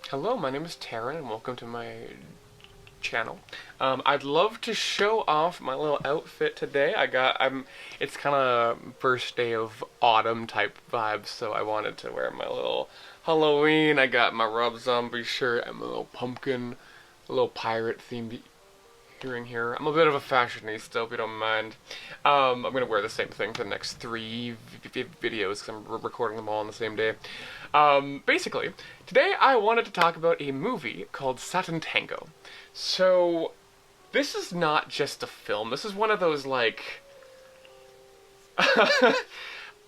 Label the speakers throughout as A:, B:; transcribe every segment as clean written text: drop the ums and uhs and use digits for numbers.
A: Hello, my name is Taran, and welcome to my channel. I'd love to show off my little outfit today. It's kind of first day of autumn type vibes, so I wanted to wear my little Halloween. I got my Rob Zombie shirt, I'm a little pumpkin, a little pirate themed hearing here. I'm a bit of a fashionista, if you don't mind. I'm gonna wear the same thing for the next three videos because I'm recording them all on the same day. Basically, today I wanted to talk about a movie called Sátántangó. So, this is not just a film. This is one of those, like...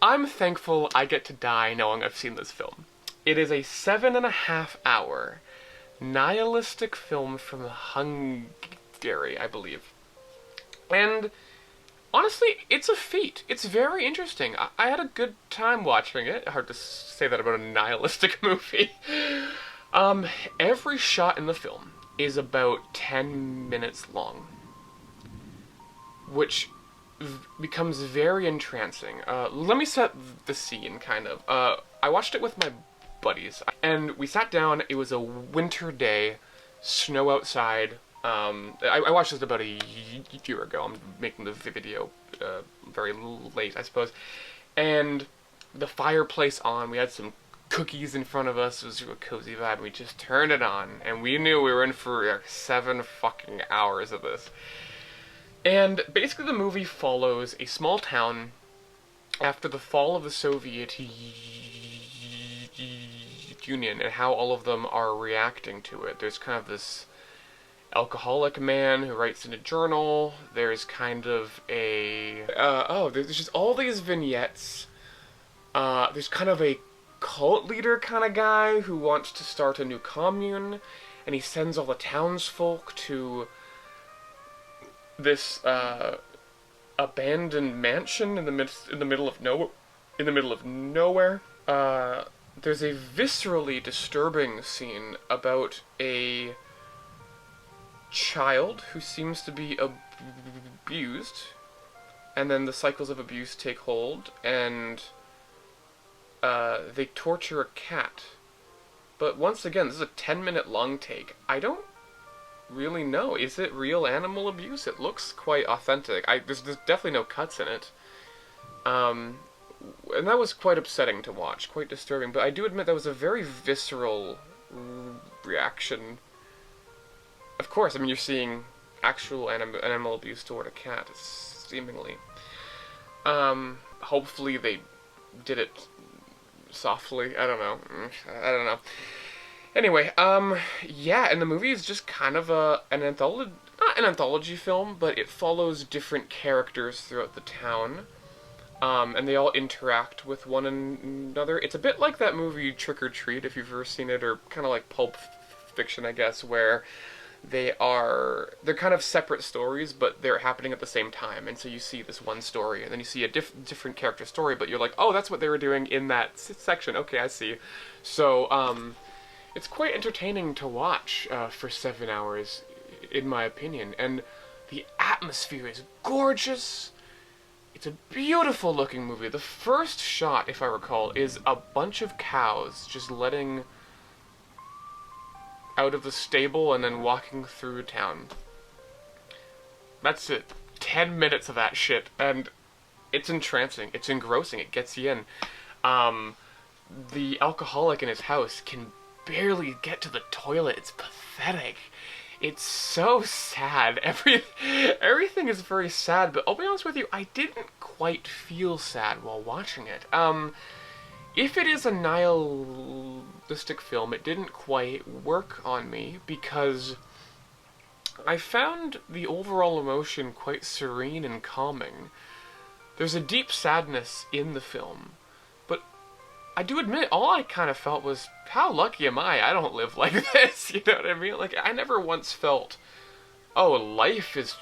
A: I'm thankful I get to die knowing I've seen this film. It is a 7.5-hour nihilistic film from Hungary, I believe. And honestly, it's a feat. It's very interesting. I had a good time watching it. Hard to say that about a nihilistic movie. Every shot in the film is about 10 minutes long, which becomes very entrancing. Let me set the scene, kind of. I watched it with my buddies, and we sat down. It was a winter day, snow outside. I watched this about a year ago. I'm making the video very late, I suppose. And the fireplace on, we had some cookies in front of us. It was a cozy vibe. We just turned it on, and we knew we were in for like 7 fucking hours of this. And basically the movie follows a small town after the fall of the Soviet Union and how all of them are reacting to it. There's kind of this alcoholic man who writes in a journal. There's kind of a... there's just all these vignettes. There's kind of a cult leader kind of guy who wants to start a new commune, and he sends all the townsfolk to this abandoned mansion in the middle of nowhere. There's a viscerally disturbing scene about a child who seems to be abused, and then the cycles of abuse take hold, and they torture a cat. But once again, this is a 10-minute long take. I don't really know. Is it real animal abuse? It looks quite authentic. There's definitely no cuts in it. And that was quite upsetting to watch, quite disturbing. But I do admit that was a very visceral reaction. Of course, I mean, you're seeing actual animal abuse toward a cat, seemingly. Hopefully they did it softly. I don't know. Anyway, yeah, and the movie is just kind of an anthology, not an anthology film, but it follows different characters throughout the town, and they all interact with one another. It's a bit like that movie Trick or Treat, if you've ever seen it, or kind of like Pulp Fiction, I guess, where they're kind of separate stories, but they're happening at the same time, and so you see this one story, and then you see a different character story, but you're like, oh, that's what they were doing in that section, okay, I see. So, it's quite entertaining to watch for 7 hours, in my opinion, and the atmosphere is gorgeous. It's a beautiful looking movie. The first shot, if I recall, is a bunch of cows just letting out of the stable and then walking through town. That's it. 10 minutes of that shit, and it's entrancing. It's engrossing. It gets you in. The alcoholic in his house can barely get to the toilet. It's pathetic. It's so sad. Everything is very sad, but I'll be honest with you, I didn't quite feel sad while watching it. If it is a nihilistic film, it didn't quite work on me because I found the overall emotion quite serene and calming. There's a deep sadness in the film, but I do admit, all I kind of felt was, how lucky am I don't live like this, you know what I mean? Like, I never once felt, oh, life is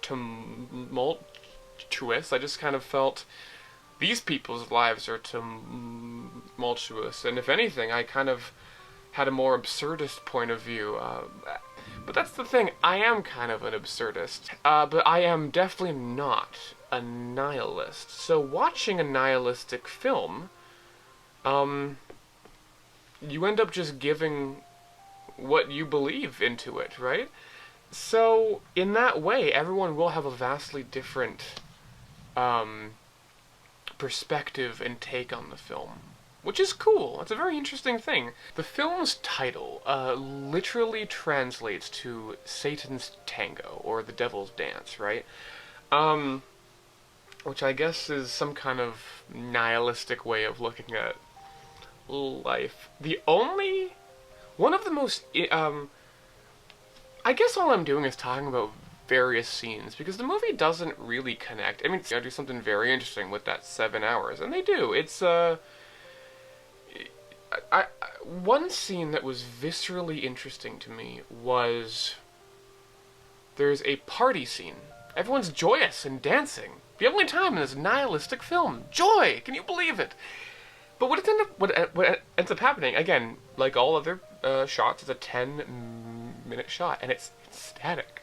A: tumultuous. I just kind of felt, these people's lives are tumultuous, and if anything, I kind of had a more absurdist point of view. But that's the thing, I am kind of an absurdist, but I am definitely not a nihilist. So watching a nihilistic film, you end up just giving what you believe into it, right? So, in that way, everyone will have a vastly different perspective and take on the film, which is cool. It's a very interesting thing. The film's title literally translates to Satan's Tango, or the Devil's Dance, right? Which I guess is some kind of nihilistic way of looking at life. One of the most, I guess all I'm doing is talking about various scenes, because the movie doesn't really connect. I mean, they do something very interesting with that 7 hours, and they do. It's, one scene that was viscerally interesting to me was, there's a party scene. Everyone's joyous and dancing. The only time in this nihilistic film. Joy! Can you believe it? But what ends up happening, again, like all other shots, it's a 10-minute shot, and it's static.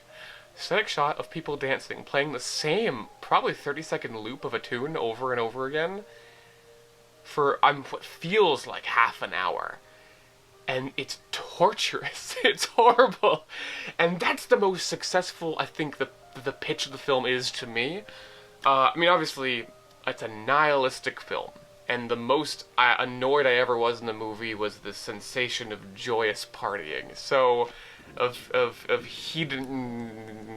A: Static shot of people dancing, playing the same, probably 30-second loop of a tune over and over again for what feels like half an hour. And it's torturous. It's horrible. And that's the most successful, I think, the pitch of the film is to me. I mean, obviously, it's a nihilistic film. And the most annoyed I ever was in the movie was the sensation of joyous partying. So, of hedonism.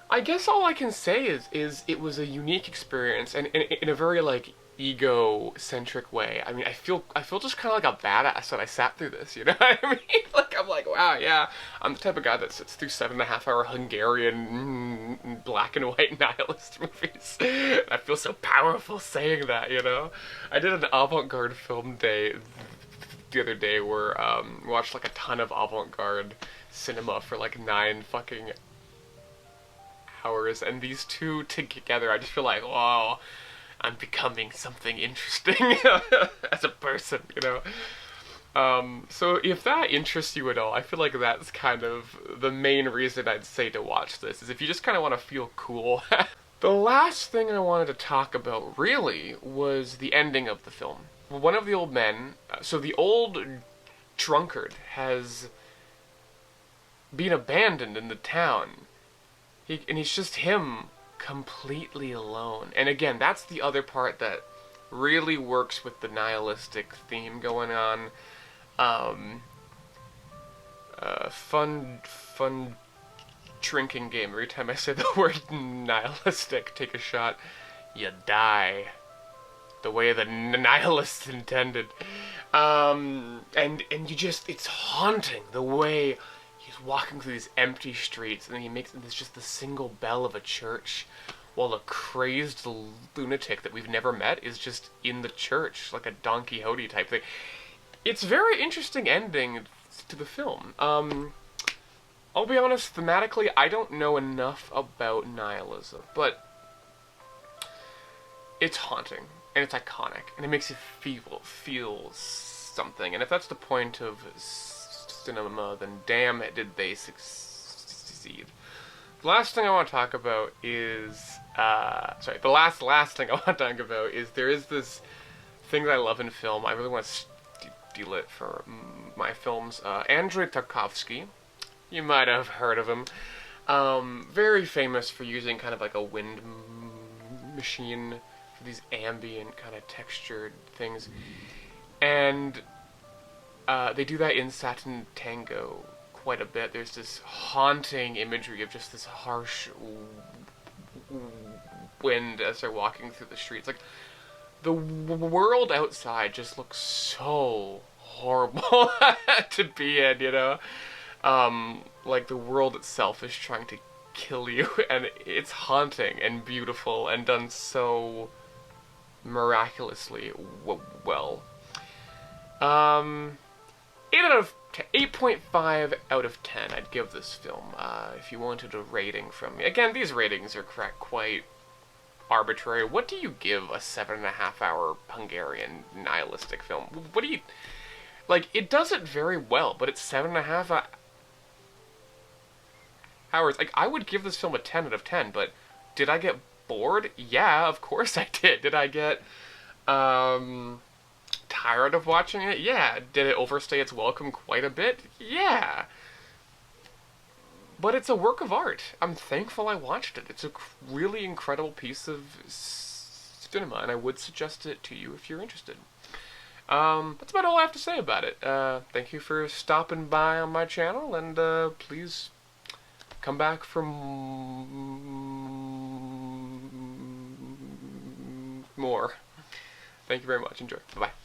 A: I guess all I can say is it was a unique experience, and in a very, like, ego-centric way. I mean, I feel just kind of like a badass that I sat through this, you know what I mean? Like, I'm like, wow, yeah, I'm the type of guy that sits through 7.5-hour Hungarian black and white nihilist movies. I feel so powerful saying that, you know? I did an avant-garde film day the other day where we watched like a ton of avant-garde cinema for like 9 fucking hours, and these two together, I just feel like, wow, I'm becoming something interesting as a person, you know? So if that interests you at all, I feel like that's kind of the main reason I'd say to watch this, is if you just kind of want to feel cool. The last thing I wanted to talk about, really, was the ending of the film. One of the old men, so the old drunkard has been abandoned in the town. And he's just him, completely alone. And again, that's the other part that really works with the nihilistic theme going on. Fun drinking game. Every time I say the word nihilistic, take a shot, you die. The way the nihilists intended. And you just, it's haunting the way he's walking through these empty streets, and then he makes, there's just the single bell of a church, while a crazed lunatic that we've never met is just in the church, like a Don Quixote type thing. It's a very interesting ending to the film. I'll be honest, thematically, I don't know enough about nihilism, but it's haunting, and it's iconic, and it makes you feel something, and if that's the point of cinema, then damn it did they succeed. The last thing I want to talk about is, the last thing I want to talk about is there is this thing that I love in film. I really want to steal it for my films. Andrei Tarkovsky, you might have heard of him. Very famous for using kind of like a wind machine for these ambient kind of textured things. And they do that in Sátántangó quite a bit. There's this haunting imagery of just this harsh wind as they're walking through the streets. Like, the world outside just looks so horrible to be in, you know? Like, the world itself is trying to kill you, and it's haunting and beautiful and done so miraculously well. 8.5 out of 10 I'd give this film, if you wanted a rating from me. Again, these ratings are quite arbitrary. What do you give a 7.5-hour Hungarian nihilistic film? What do you... Like, it does it very well, but it's 7.5 hours. Like, I would give this film a 10 out of 10, but did I get bored? Yeah, of course I did. Did I get, tired of watching it? Yeah. Did it overstay its welcome quite a bit? Yeah. But it's a work of art. I'm thankful I watched it. It's a really incredible piece of cinema, and I would suggest it to you if you're interested. That's about all I have to say about it. Thank you for stopping by on my channel, and please come back for more. Thank you very much. Enjoy. Bye-bye.